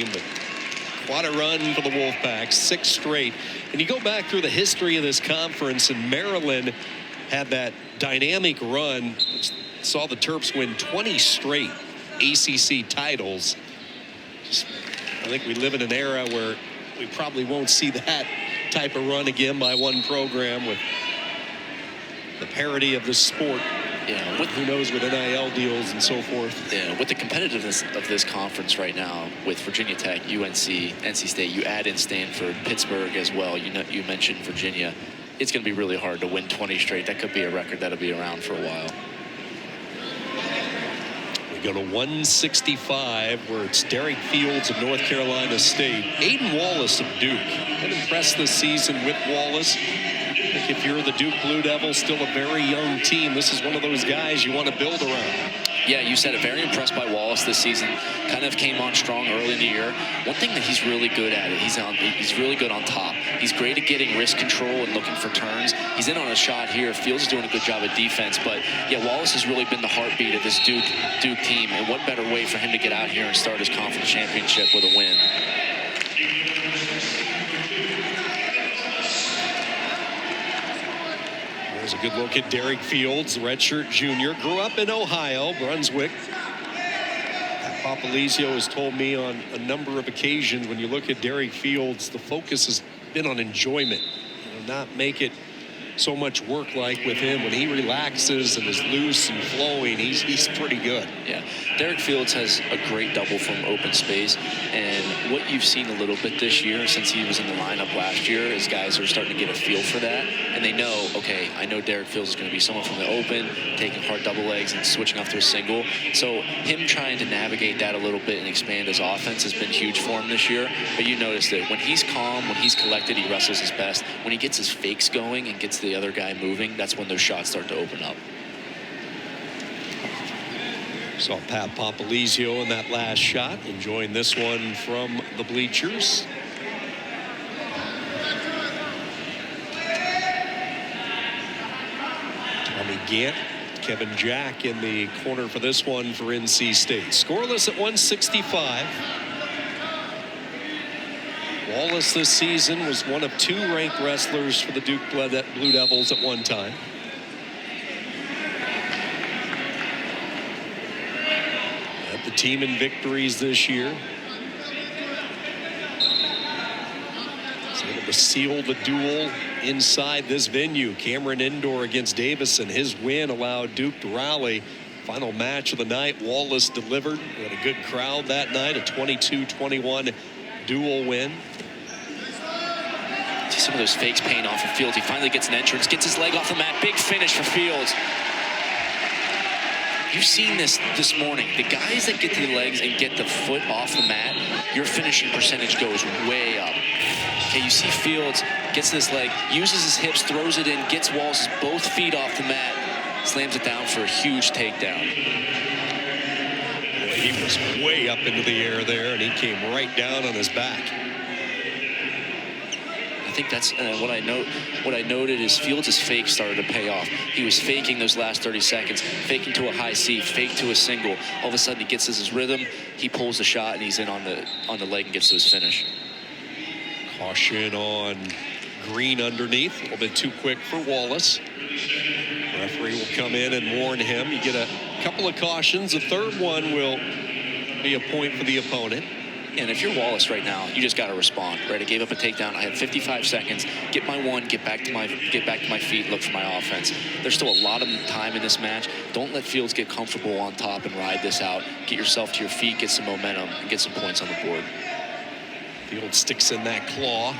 But what a run for the Wolfpack, 6 straight. And you go back through the history of this conference, and Maryland had that dynamic run, which saw the Terps win 20 straight ACC titles. I think we live in an era where we probably won't see that type of run again by one program with the parity of the sport. Yeah, who knows with NIL deals and so forth. Yeah, with the competitiveness of this conference right now, with Virginia Tech, UNC, NC State, you add in Stanford, Pittsburgh as well. You mentioned Virginia. It's going to be really hard to win 20 straight. That could be a record that'll be around for a while. We go to 165, where it's Derek Fields of North Carolina State. Aiden Wallace of Duke. Been impressed this season with Wallace. I think if you're the Duke Blue Devils, still a very young team, this is one of those guys you want to build around. Yeah, you said it. Very impressed by Wallace this season. Kind of came on strong early in the year. One thing that he's really good at, he's really good on top. He's great at getting wrist control and looking for turns. He's in on a shot here. Fields is doing a good job at defense. But, yeah, Wallace has really been the heartbeat of this Duke team. And what better way for him to get out here and start his conference championship with a win? There's a good look at Derek Fields, redshirt junior. Grew up in Ohio, Brunswick. Papalizio has told me on a number of occasions, when you look at Derek Fields, the focus has been on enjoyment. Not make it so much work like with him. When he relaxes and is loose and flowing, he's pretty good. Yeah, Derek Fields has a great double from open space, and what you've seen a little bit this year since he was in the lineup last year is guys are starting to get a feel for that, and they know, okay, I know Derek Fields is going to be someone from the open, taking hard double legs and switching off to a single. So him trying to navigate that a little bit and expand his offense has been huge for him this year. But you notice that when he's calm, when he's collected, he wrestles his best. When he gets his fakes going and gets the other guy moving, that's when those shots start to open up. Saw Pat Papalizio in that last shot, enjoying this one from the bleachers. Tommy Gant, Kevin Jack in the corner for this one for NC State. Scoreless at 165. Wallace this season was one of 2 ranked wrestlers for the Duke Blue Devils at one time. Had the team in victories this year. Was able to seal the duel inside this venue. Cameron Indoor against Davison. His win allowed Duke to rally. Final match of the night, Wallace delivered. We had a good crowd that night, a 22-21 dual win. See some of those fakes paying off for Fields. He finally gets an entrance, gets his leg off the mat. Big finish for Fields. You've seen this morning. The guys that get to the legs and get the foot off the mat, your finishing percentage goes way up. Okay, you see Fields gets this leg, uses his hips, throws it in, gets Wallace's both feet off the mat, slams it down for a huge takedown. He was way up into the air there, and he came right down on his back. I think that's what I noted is Fields' fake started to pay off. He was faking those last 30 seconds, faking to a high C, fake to a single. All of a sudden he gets his rhythm, he pulls the shot, and he's in on the leg and gets to his finish. Caution on Green underneath, a little bit too quick for Wallace. Referee will come in and warn him. You get a couple of cautions. The third one will be a point for the opponent. And if you're Wallace right now, you just got to respond. Right, I gave up a takedown. I had 55 seconds. Get my one. Get back to my feet. Look for my offense. There's still a lot of time in this match. Don't let Fields get comfortable on top and ride this out. Get yourself to your feet. Get some momentum and get some points on the board. Fields sticks in that claw.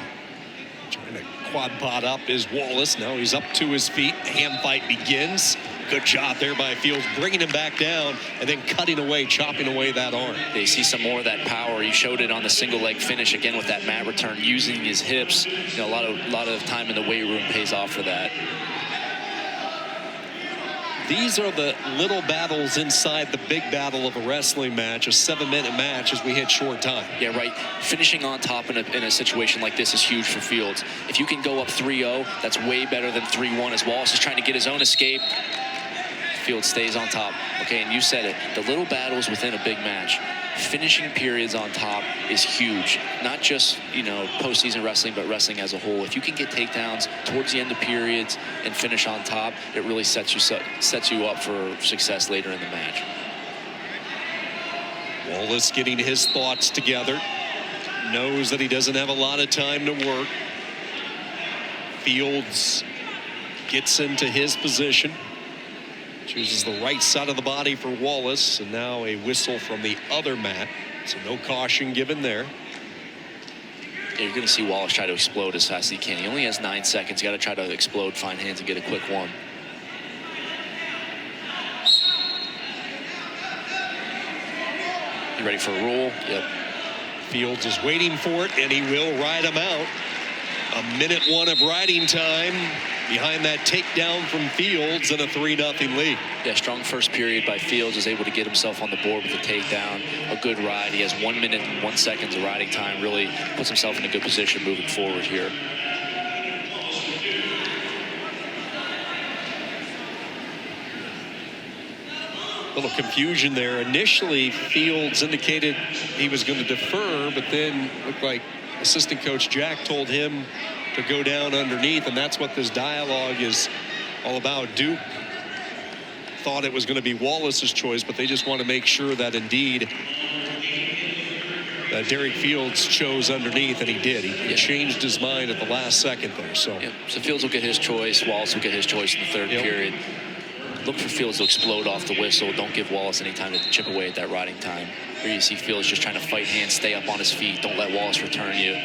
Trying to quad pot up is Wallace. Now he's up to his feet. The hand fight begins. Good job there by Fields, bringing him back down and then cutting away, chopping away that arm. They see some more of that power. He showed it on the single leg finish again with that mat return, using his hips. You know, a lot of time in the weight room pays off for that. These are the little battles inside the big battle of a wrestling match, a 7-minute match as we hit short time. Yeah, right. Finishing on top in a situation like this is huge for Fields. If you can go up 3-0, that's way better than 3-1 as Wallace is trying to get his own escape. Fields stays on top. Okay, and you said it. The little battles within a big match. finishing periods on top is huge. Not just, postseason wrestling, but wrestling as a whole. If you can get takedowns towards the end of periods and finish on top, it really sets you up for success later in the match. Wallace getting his thoughts together. Knows that he doesn't have a lot of time to work. Fields gets into his position. Chooses the right side of the body for Wallace, and now a whistle from the other mat. So no caution given there. Yeah, you're going to see Wallace try to explode as fast as he can. He only has 9 seconds. You got to try to explode, find hands, and get a quick one. You ready for a roll? Yep. Fields is waiting for it, and he will ride him out. A minute 1 of riding time behind that takedown from Fields and a 3-0 lead. Yeah, strong first period by Fields. Is able to get himself on the board with a takedown. A good ride. He has 1 minute and 1 second of riding time. Really puts himself in a good position moving forward here. A little confusion there. Initially, Fields indicated he was going to defer, but then looked like assistant coach Jack told him to go down underneath, and that's what this dialogue is all about. Duke thought it was going to be Wallace's choice, but they just want to make sure that indeed that Derek Fields chose underneath, and he did. He changed his mind at the last second there. So Fields will get his choice. Wallace will get his choice in the third period. Look for Fields to explode off the whistle. Don't give Wallace any time to chip away at that riding time. Here you see Fields just trying to fight hands, stay up on his feet. Don't let Wallace return you.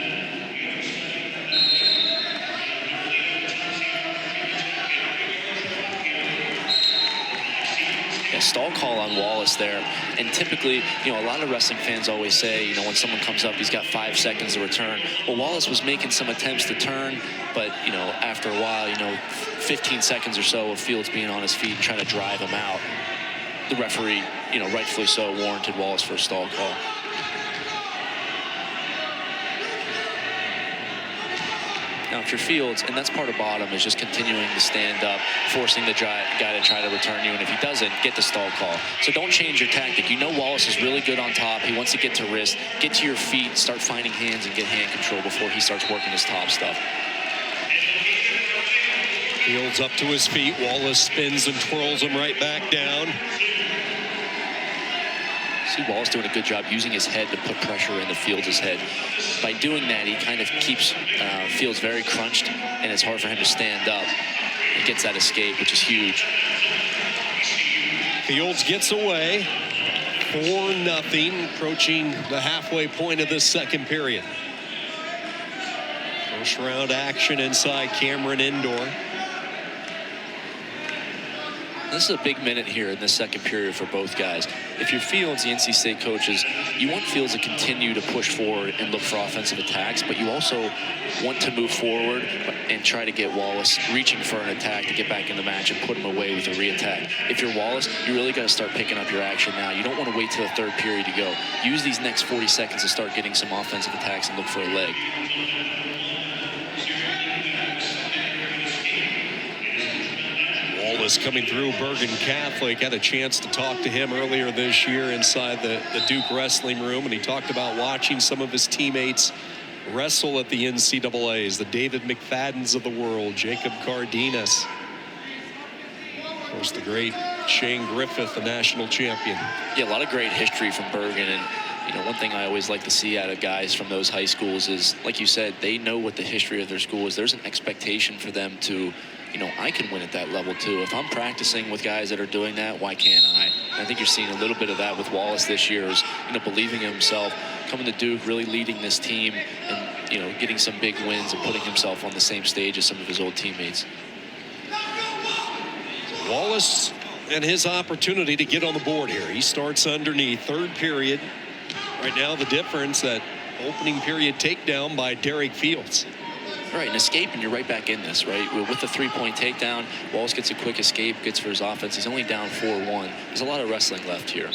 Stall call on Wallace there, and typically, a lot of wrestling fans always say, when someone comes up, he's got 5 seconds to return. Well, Wallace was making some attempts to turn, but after a while, 15 seconds or so of Fields being on his feet and trying to drive him out, the referee, rightfully so, warranted Wallace for a stall call. Now, if you're Fields, and that's part of bottom, is just continuing to stand up, forcing the guy to try to return you, and if he doesn't, get the stall call. So don't change your tactic. Wallace is really good on top. He wants to get to wrist, get to your feet, start finding hands, and get hand control before he starts working his top stuff. Fields up to his feet. Wallace spins and twirls him right back down. See Wallace doing a good job using his head to put pressure into Fields' head. By doing that, he kind of keeps Fields very crunched, and it's hard for him to stand up. He gets that escape, which is huge. Fields gets away. 4-0, approaching the halfway point of this second period. First round action inside Cameron Indoor. This is a big minute here in the second period for both guys. If you're Fields, the NC State coaches, you want Fields to continue to push forward and look for offensive attacks, but you also want to move forward and try to get Wallace reaching for an attack to get back in the match and put him away with a re-attack. If you're Wallace, you really got to start picking up your action now. You don't want to wait till the third period to go. Use these next 40 seconds to start getting some offensive attacks and look for a leg. Wallace coming through Bergen Catholic. Had a chance to talk to him earlier this year inside the Duke wrestling room, and he talked about watching some of his teammates wrestle at the NCAAs, the David McFaddens of the world, Jacob Cardenas. Of course, the great Shane Griffith, the national champion. Yeah, a lot of great history from Bergen, and one thing I always like to see out of guys from those high schools is, like you said, they know what the history of their school is. There's an expectation for them to, I can win at that level too. If I'm practicing with guys that are doing that, why can't I? And I think you're seeing a little bit of that with Wallace this year, is, believing in himself, coming to Duke, really leading this team, and, getting some big wins and putting himself on the same stage as some of his old teammates. Wallace and his opportunity to get on the board here. He starts underneath, third period. Right now, the difference, that opening period takedown by Derek Fields. Right, and escape, and you're right back in this, right? With the 3-point takedown, Wallace gets a quick escape, gets for his offense. He's only down 4-1. There's a lot of wrestling left here.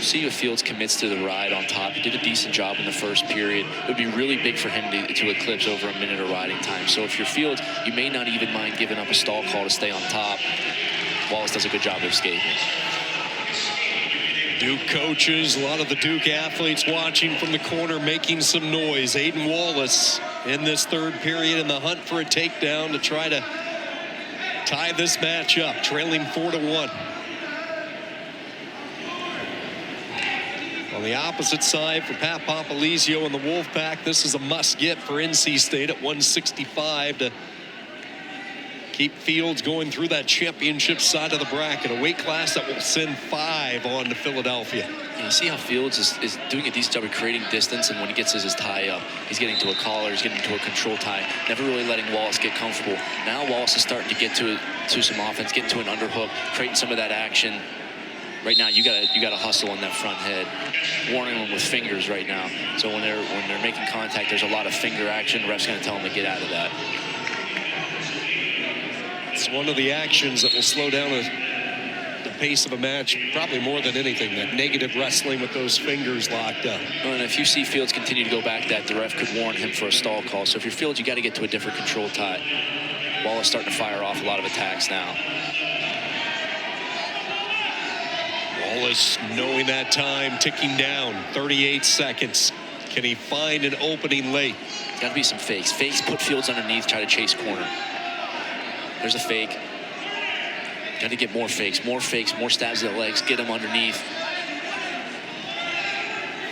See if Fields commits to the ride on top. He did a decent job in the first period. It would be really big for him to eclipse over a minute of riding time. So if you're Fields, you may not even mind giving up a stall call to stay on top. Wallace does a good job of escaping. Duke coaches, a lot of the Duke athletes watching from the corner, making some noise. Aiden Wallace in this third period in the hunt for a takedown to try to tie this match up, trailing 4-1. On the opposite side for Pat Popolizio and the Wolfpack, this is a must-get for NC State at 165 to keep Fields going through that championship side of the bracket, a weight class that will send 5 on to Philadelphia. You see how Fields is doing a decent job of creating distance, and when he gets his tie up, he's getting to a collar, he's getting to a control tie, never really letting Wallace get comfortable. Now Wallace is starting to get to some offense, get to an underhook, creating some of that action. Right now, you gotta hustle on that front head. Warning them with fingers right now. So when they're making contact, there's a lot of finger action. The ref's gonna tell them to get out of that. It's one of the actions that will slow down the pace of a match, probably more than anything, that negative wrestling with those fingers locked up. And if you see Fields continue to go back that, the ref could warn him for a stall call. So if you're Fields, you got to get to a different control tie. Wallace starting to fire off a lot of attacks now. Wallace knowing that time ticking down, 38 seconds. Can he find an opening late? Got to be some fakes. Fakes put Fields underneath, try to chase corner. There's a fake. Got to get more fakes, more stabs at the legs, get him underneath.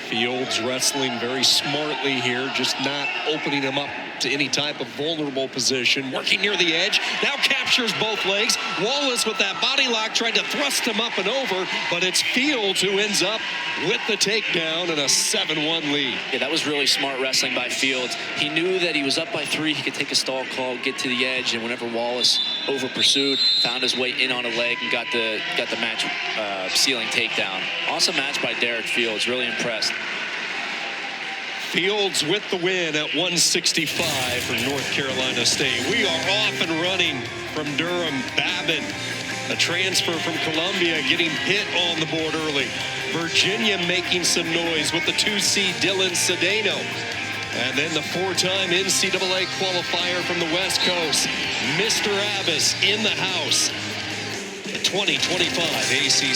Fields wrestling very smartly here, just not opening him up to any type of vulnerable position. Working near the edge, now captures both legs. Wallace with that body lock tried to thrust him up and over, but it's Fields who ends up with the takedown and a 7-1 lead. Yeah, that was really smart wrestling by Fields. He knew that he was up by 3, he could take a stall call, get to the edge, and whenever Wallace over pursued, found his way in on a leg and got the match sealing takedown. Awesome match by Derek Fields, really impressed. Fields with the win at 165 for North Carolina State. We are off and running from Durham. Babin, a transfer from Columbia, getting hit on the board early. Virginia making some noise with the 2 seed Dylan Cedeno. And then the 4-time NCAA qualifier from the West Coast, Mr. Abbas in the house. The 2025 ACC